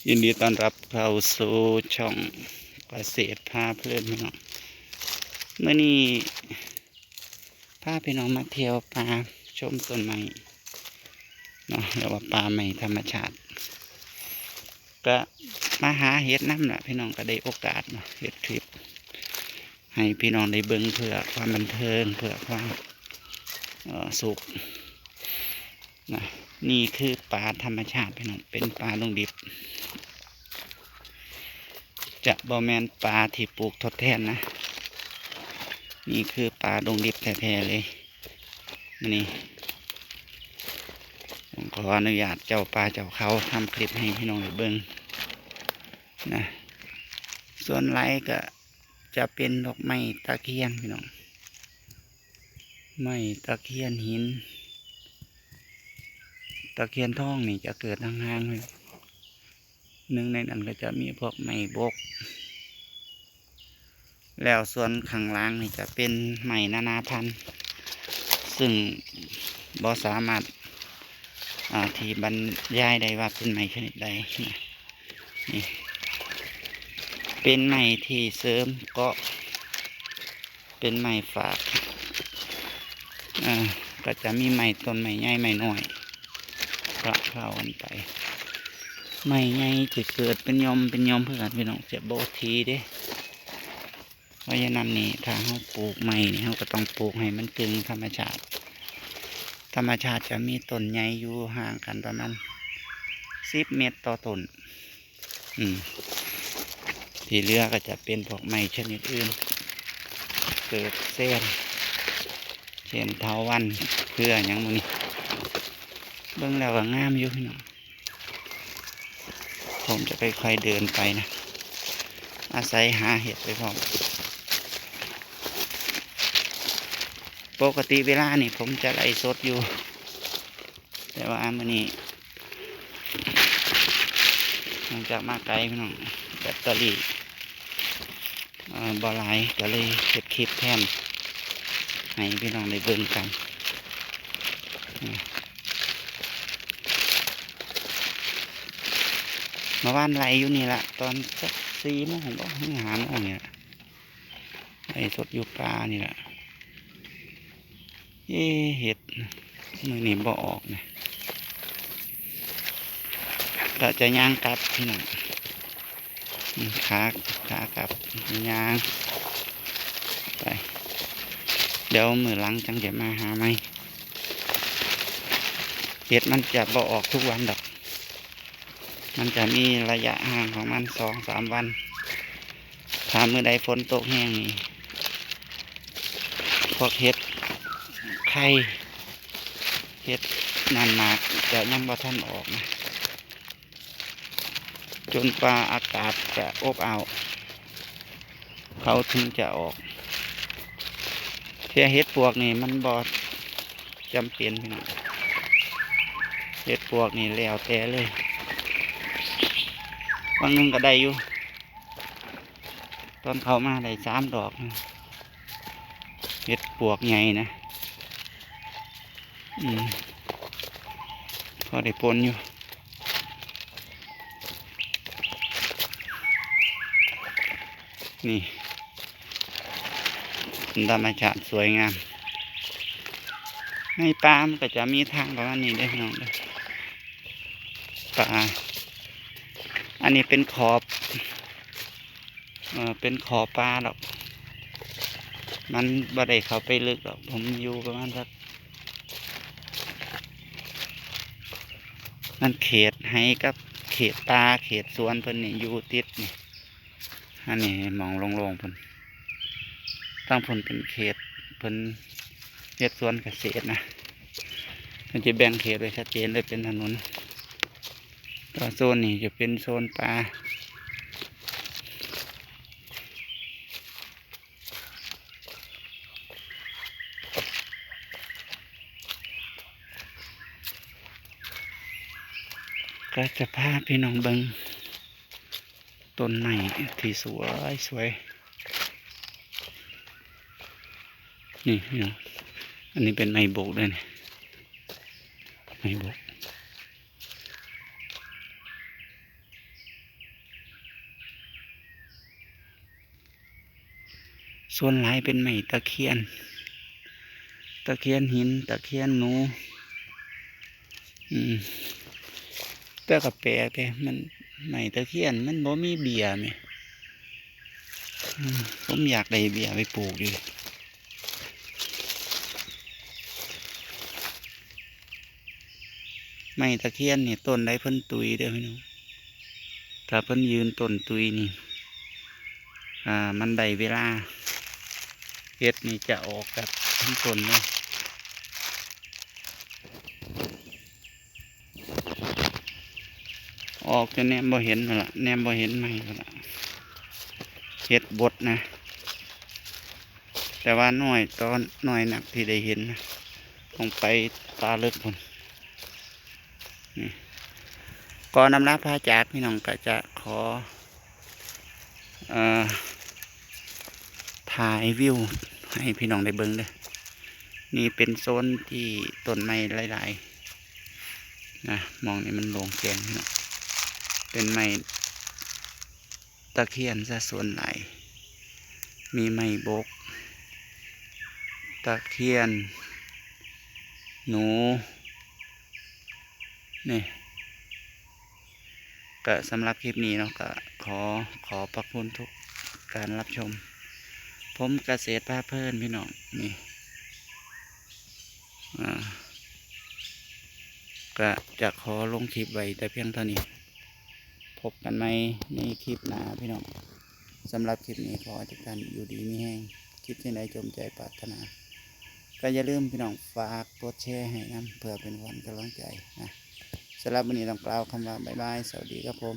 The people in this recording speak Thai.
ยินดีต้อนรับเข้าสู่ช่องเกษตรพาเพลินพี่น้องเมื่อนี้พาพี่น้องมาเที่ยวป่าชมต้นไม้เนาะเรียกว่าป่าไม้ธรรมชาติก็มาหาเห็ดน้ำละพี่น้องก็ได้โอกาสเนาะเห็ดคลิปให้พี่น้องได้เบิ่งเพื่อความบันเทิงเพื่อความสุขนะนี่คือป่าธรรมชาติพี่น้องเป็นป่าดงดิบจะบ่แมนปลาที่ปลูกทดแทนนะนี่คือปลาดงดิบแท้ๆเลยนี่ผมขออนุญาตเจ้าปลาเจ้าเขาทำคลิปให้พี่น้องได้เบิ่งนะส่วนไรก็จะเป็นดอกไม้ตะเคียนพี่น้องไม้ตะเคียนหินตะเคียนทองนี่จะเกิดห่างๆเลยหนึ่งในนั้นก็จะมีพวกไม้บกแล้วส่วนข้างล่างนี่จะเป็นไม้นานาพันธุ์ซึ่งบ่สามารถที่บรรยายได้ว่าเป็นไม้ชนิดใดนี่เป็นไม้ที่เสริมก็เป็นไม้ฝากก็จะมีไม้ต้นไม้ใหญ่ไม้น้อยกระเข้ากันไปไม้ใหญ่จะเกิดเป็นยอมเพื่อนพี่น้องจะโบทีเด้เพราะฉะนั้นนี่ถ้าเราปลูกไม้นี่เราก็ต้องปลูกให้มันกึ่งธรรมชาติจะมีต้นใหญ่อยู่ห่างกันประมาณ10 เมตรต่อต้นที่เหลือก็จะเป็นพวกไม้ชนิดอื่นเกิดเส้นเช่นเถาวัลย์เพื่ออย่างมื้อนี้เบิ่งแล้วก็งามอยู่พี่น้องผมจะค่อยๆเดินไปนะอาศัยหาเห็ดไปพร้อมปกติเวลานี่ผมจะไล่สดอยู่แต่ว่ามื้อนี้หลังจากมาไกลพี่น้องแบตเตอรี่บ่หลายก็เลยเก็บคลิปแทนให้พี่น้องได้เบิ่งกันมาบ้านไรอยู่นี่ละตอนสัก4 โมงก็5 โมงเนี่ยไล่สดอยู่ปลานี่แหละเห็ดมือนี่บ่ออกนะก็จะย่างกลับพี่น้องขากลับย่างไปเดี๋ยวมือหลังจังจะมาหาไหมเห็ดมันจะบ่ออกทุกวันดอกมันจะมีระยะห่างของมัน2-3 วันถ้ามือใดฝนตกแห้งนี่พวกเห็ดไข่เห็ดนานมากจะยังบ่ทันออกนะจนป่าอากาศจะอบอ้าวเขาถึงจะออกเทียเห็ดปวกนี่มันบ่จำเป็นพี่น้องเห็ดปวกนี่แล้วแต่เลยวันหนึ่งก็ได้อยู่ตอนเขามาได้3 ดอกเห็ดปวกใหญ่นะพอได้ปนอยู่นี่ธรรมชาติสวยงามในป่ามันก็จะมีทางประมาณนี้ได้พี่น้องเด้อป่าอันนี้เป็นขอบป่าหรอกมันบ่ได้เข้าไปลึกหรอกผมอยู่ประมาณสักมันเขตให้กับเขตป่าเขตสวนเพิ่นนี่อยู่ติดนี่อันนี้มองโล่งๆเพิ่นตั้งเพิ่นเป็นเขตเพิ่นเขตสวนเกษตรนะมันจะแบ่งเขตไว้ชัดเจนเลยเป็นถนนตัวโซนนี่จะเป็นโซนป่าก็จะพาพี่น้องเบิ่งต้นไม้ที่สวยนี่พี่น้องอันนี้เป็นไม้โบกด้วยนี่ไม้โบก ส่วนหลายเป็นไม้ตะเคียน ตะเคียนหินตะเคียนหนูอืมแต่ก็แปลกแต่มันไม้ตะเคียนมันบ่มีเบี้ยแหมผมอยากได้เบี้ยไปปลูกอยู่ไม้ตะเคียนนี่ต้นใดเพิ่นตุยเด้อพี่น้องถ้าเพิ่นยืนต้นตุยนี่มันได้เวลาเฮ็ดนี่จะออกแบบทั้งต้นเลยออกจนแนมบ่เห็นแล้วล่ะแนมบ่เห็นไม้แล้วล่ะเฮ็ดบดนะ แต่ว่าน้อยตอนน้อยหนักที่ได้เห็นนะต้องไปตาเลิกคนนี่ก่อนนำลาพระจากพี่น้องก็จะขอถ่ายวิวให้พี่น้องได้เบิ่งเลยนี่เป็นโซนที่ต้นไม้หลายๆนะมองนี่มันโล่งแจ้งนะเป็นไม้ตะเคียนซะส่วนหลายมีไม้บกตะเคียนหนูนี่ก็สำหรับคลิปนี้เนาะก็ขอพระคุณทุกการรับชมผมเกษตรพาเพลินพี่น้องนี่ก็จะขอลงคลิปไว้แต่เพียงเท่านี้พบกันไหมในคลิปหน้าพี่น้องสำหรับคลิปนี้ขอทุกท่านอยู่ดีมีแห้งคิดที่ไหนจมใจปรารถนาก็อย่าลืมพี่น้องฝากกดแชร์ให้นะเพื่อเป็นวันกำลังใจนะสำหรับวันนี้ต้องกล่าวคำว่าบ๊ายบายสวัสดีครับผม